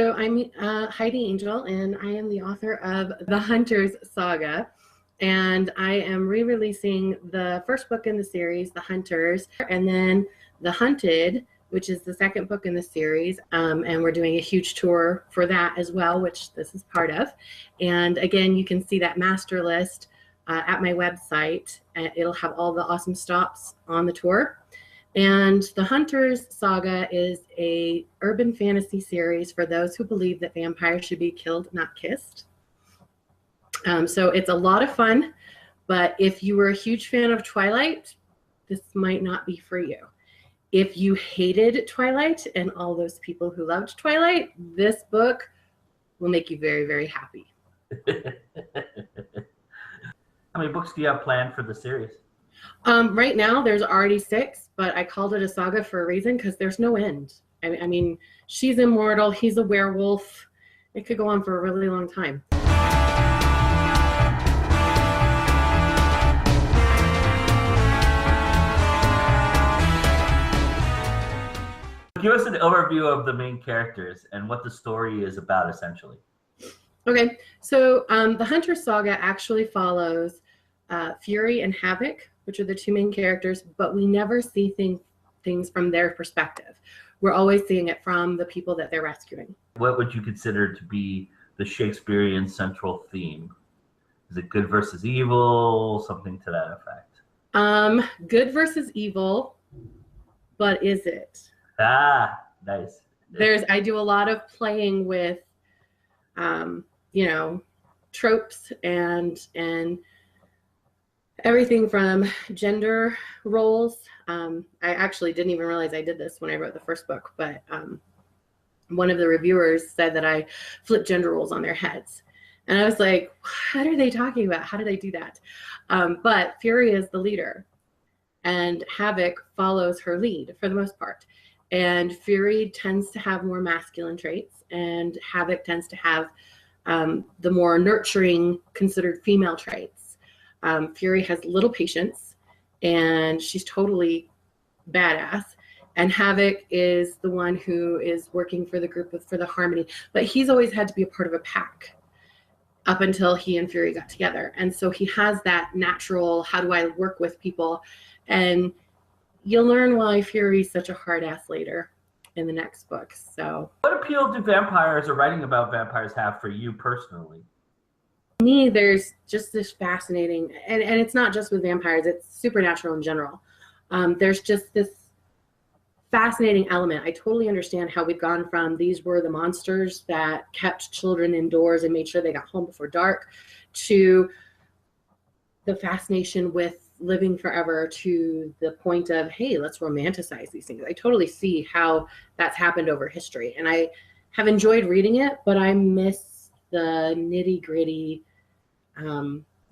So I'm Heidi Angell, and I am the author of the Hunter Saga. And I am re-releasing the first book in the series, The Hunters, and then The Hunted, which is the second book in the series. And we're doing a huge tour for that as well, which this is part of. And again, you can see that master list at my website. It'll have all the awesome stops on the tour. And the Hunter's Saga is a urban fantasy series for those who believe that vampires should be killed, not kissed. So it's a lot of fun, but if you were a huge fan of Twilight, this might not be for you. If you hated Twilight and all those people who loved Twilight, this book will make you very, very happy. How many books do you have planned for the series? Right now, there's already 6, but I called it a saga for a reason because there's no end. I mean, she's immortal. He's a werewolf. It could go on for a really long time. Give us an overview of the main characters and what the story is about, essentially. Okay, so the Hunter Saga actually follows Fury and Havoc, which are the 2 main characters, but we never see things from their perspective. We're always seeing it from the people that they're rescuing. What would you consider to be the Shakespearean central theme? Is it good versus evil, something to that effect? Good versus evil, but is it? Ah, nice. I do a lot of playing with, you know, tropes and everything from gender roles. I actually didn't even realize I did this when I wrote the first book, but one of the reviewers said that I flipped gender roles on their heads. And I was like, what are they talking about? How did I do that? But Fury is the leader, and Havoc follows her lead for the most part. And Fury tends to have more masculine traits, and Havoc tends to have the more nurturing, considered female traits. Fury has little patience, and she's totally badass. And Havoc is the one who is working for the group for the harmony. But he's always had to be a part of a pack up until he and Fury got together. And so he has that natural, how do I work with people? And you'll learn why Fury's such a hard ass later in the next book. So, what appeal do vampires or writing about vampires have for you personally? For me, there's just this fascinating, and it's not just with vampires, it's supernatural in general. There's just this fascinating element. I totally understand how we've gone from these were the monsters that kept children indoors and made sure they got home before dark, to the fascination with living forever, to the point of, hey, let's romanticize these things. I totally see how that's happened over history, and I have enjoyed reading it, but I miss the nitty-gritty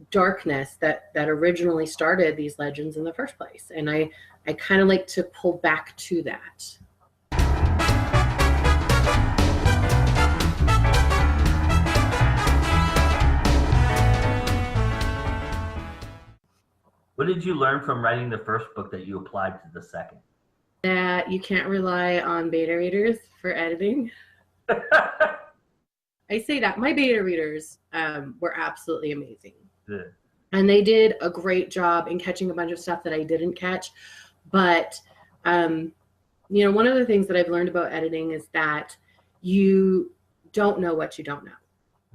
darkness that originally started these legends in the first place. And I kind of like to pull back to that. What did you learn from writing the first book that you applied to the second? That you can't rely on beta readers for editing. I say that. My beta readers were absolutely amazing. Yeah. And they did a great job in catching a bunch of stuff that I didn't catch. But, you know, one of the things that I've learned about editing is that you don't know what you don't know.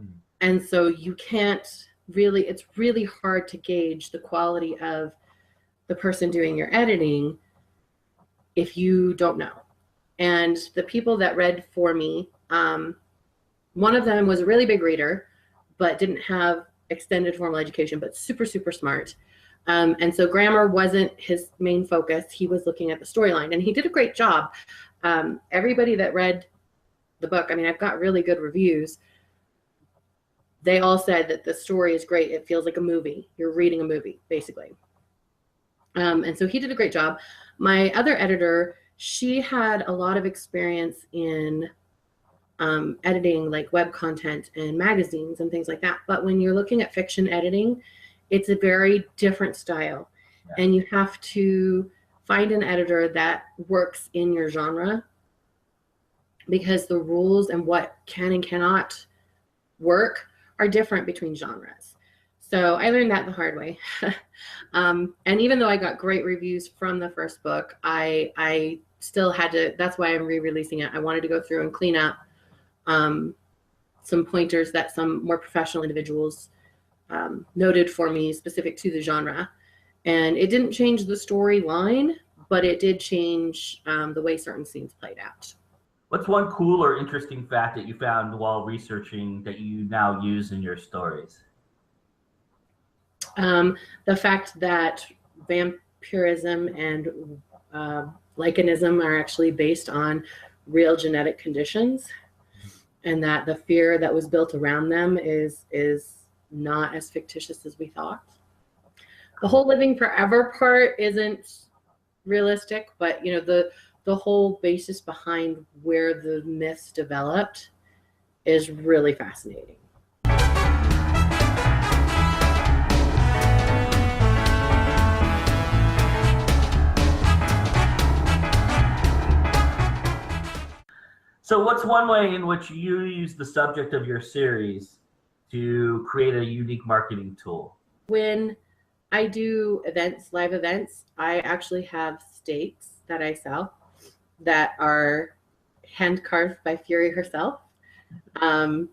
Mm-hmm. And so you can't really, it's really hard to gauge the quality of the person doing your editing if you don't know. And the people that read for me, one of them was a really big reader, but didn't have extended formal education, but super, super smart. And so grammar wasn't his main focus. He was looking at the storyline, and he did a great job. Everybody that read the book, I mean, I've got really good reviews. They all said that the story is great. It feels like a movie. You're reading a movie, basically. And so he did a great job. My other editor, she had a lot of experience in editing like web content and magazines and things like that. But when you're looking at fiction editing, it's a very different style. Yeah. And you have to find an editor that works in your genre because the rules and what can and cannot work are different between genres. So I learned that the hard way. And even though I got great reviews from the first book, I still had to, that's why I'm re-releasing it. I wanted to go through and clean up some pointers that some more professional individuals noted for me specific to the genre. And it didn't change the storyline, but it did change the way certain scenes played out. What's one cool or interesting fact that you found while researching that you now use in your stories? The fact that vampirism and lycanism are actually based on real genetic conditions, and that the fear that was built around them is not as fictitious as we thought. The whole living forever part isn't realistic, but you know, the whole basis behind where the myths developed is really fascinating. So what's one way in which you use the subject of your series to create a unique marketing tool? When I do events, live events, I actually have steaks that I sell that are hand carved by Fury herself. And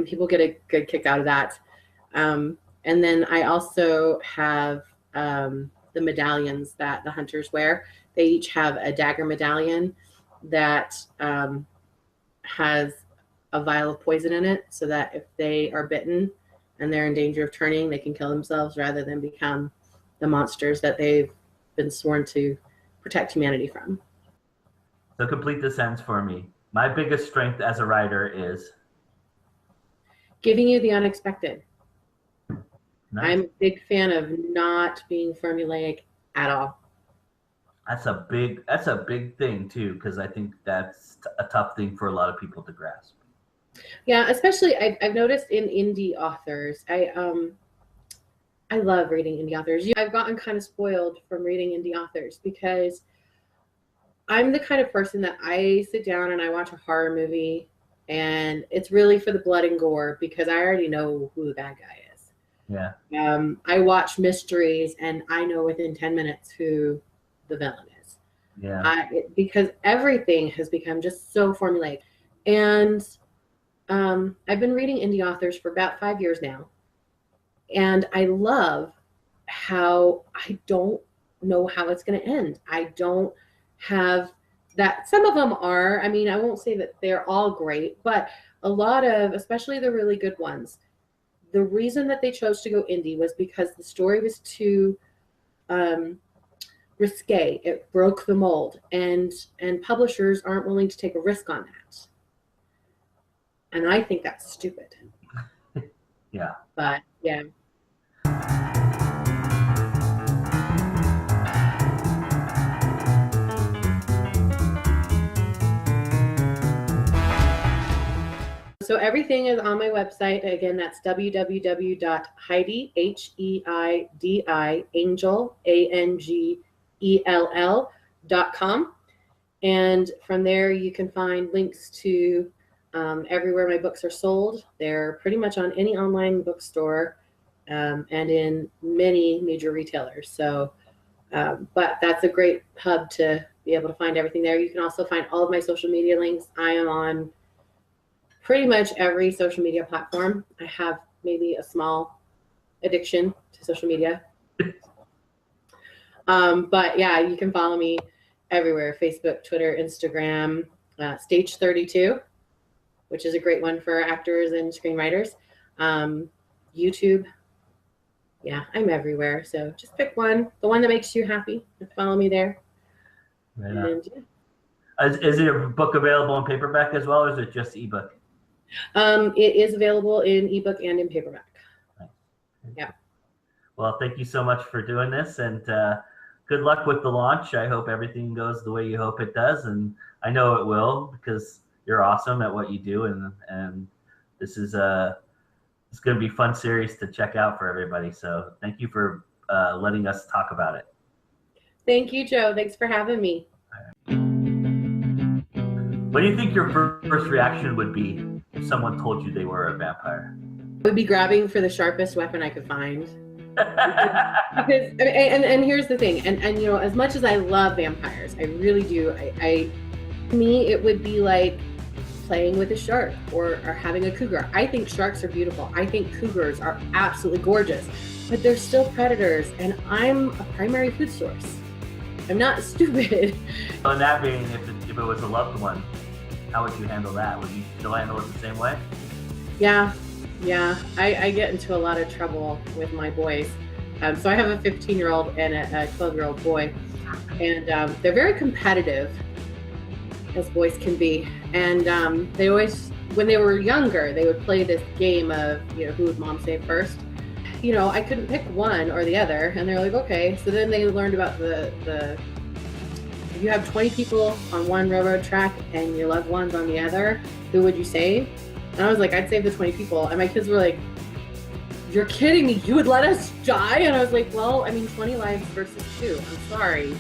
people get a good kick out of that. And then I also have the medallions that the hunters wear. They each have a dagger medallion that has a vial of poison in it, so that if they are bitten and they're in danger of turning, they can kill themselves rather than become the monsters that they've been sworn to protect humanity from. So complete the sentence for me. My biggest strength as a writer is giving you the unexpected. Nice. I'm a big fan of not being formulaic at all. That's a big thing too, because I think that's a tough thing for a lot of people to grasp. Yeah, especially I've noticed in indie authors. I love reading indie authors. I've gotten kind of spoiled from reading indie authors because I'm the kind of person that I sit down and I watch a horror movie and it's really for the blood and gore because I already know who the bad guy is. Yeah. I watch mysteries and I know within 10 minutes who the villain is. Yeah. Because everything has become just so formulaic. And I've been reading indie authors for about 5 years now. And I love how I don't know how it's going to end. I don't have that. Some of them are, I mean, I won't say that they're all great, but a lot of, especially the really good ones, the reason that they chose to go indie was because the story was too risque. It broke the mold, and publishers aren't willing to take a risk on that. And I think that's stupid. Yeah. But yeah. So everything is on my website. Again, that's www.heidi, Heidi, Angell, ANGELL.com. And from there, you can find links to everywhere my books are sold. They're pretty much on any online bookstore and in many major retailers. So, but that's a great hub to be able to find everything there. You can also find all of my social media links. I am on pretty much every social media platform. I have maybe a small addiction to social media. But yeah, you can follow me everywhere: Facebook, Twitter, Instagram, Stage 32, which is a great one for actors and screenwriters. YouTube. Yeah, I'm everywhere. So just pick one, the one that makes you happy, and follow me there. Right. And, yeah. Is it a book available in paperback as well, or is it just ebook? It is available in ebook and in paperback. Nice. Yeah. Well, thank you so much for doing this, and good luck with the launch. I hope everything goes the way you hope it does, and I know it will because you're awesome at what you do, and this is it's going to be a fun series to check out for everybody. So thank you for letting us talk about it. Thank you, Joe. Thanks for having me. What do you think your first reaction would be if someone told you they were a vampire? I would be grabbing for the sharpest weapon I could find. Because and here's the thing, and you know, as much as I love vampires, I really do, to me it would be like playing with a shark or having a cougar. I think sharks are beautiful. I think cougars are absolutely gorgeous, but they're still predators, and I'm a primary food source. I'm not stupid. So in that vein, if it was a loved one, how would you handle that? Would you still handle it the same way? Yeah. I get into a lot of trouble with my boys. So I have a 15-year-old and a 12-year-old boy, and they're very competitive, as boys can be. And they always, when they were younger, they would play this game of, you know, who would mom save first? You know, I couldn't pick one or the other, and they're like, okay. So then they learned about the if you have 20 people on one railroad track and your loved ones on the other, who would you save? And I was like, I'd save the 20 people. And my kids were like, you're kidding me, you would let us die? And I was like, well, I mean, 20 lives versus 2. I'm sorry.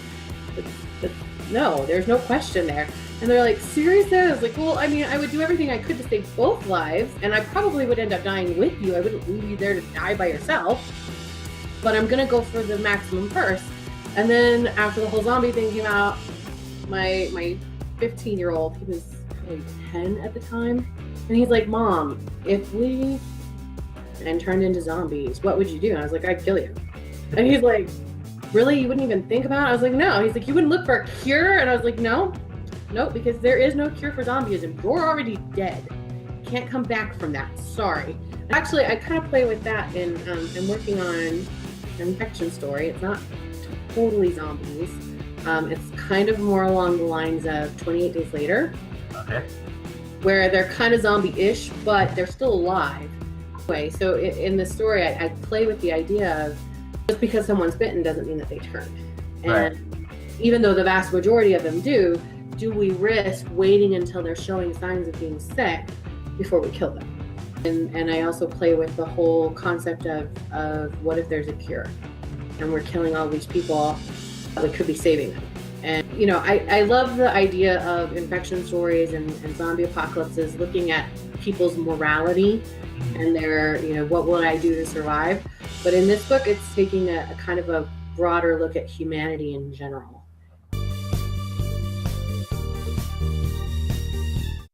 But no, there's no question there. And they're like, seriously? I was like, well, I mean, I would do everything I could to save both lives, and I probably would end up dying with you. I wouldn't leave you there to die by yourself. But I'm going to go for the maximum first. And then after the whole zombie thing came out, my 15-year-old, he was probably 10 at the time, and he's like, Mom, if we turned into zombies, what would you do? And I was like, I'd kill you. And he's like, really? You wouldn't even think about it? I was like, no. He's like, you wouldn't look for a cure? And I was like, nope, because there is no cure for zombieism. You're already dead. You can't come back from that. Sorry. Actually, I kind of play with that in, I'm working on an infection story. It's not totally zombies. It's kind of more along the lines of 28 Days Later. Okay. Where they're kind of zombie-ish, but they're still alive. Anyway, so in the story, I play with the idea of just because someone's bitten doesn't mean that they turn. And right. Even though the vast majority of them do we risk waiting until they're showing signs of being sick before we kill them? And I also play with the whole concept of what if there's a cure and we're killing all these people that could be saving them. And, you know, I love the idea of infection stories and zombie apocalypses, looking at people's morality and their, you know, what will I do to survive? But in this book, it's taking a kind of a broader look at humanity in general.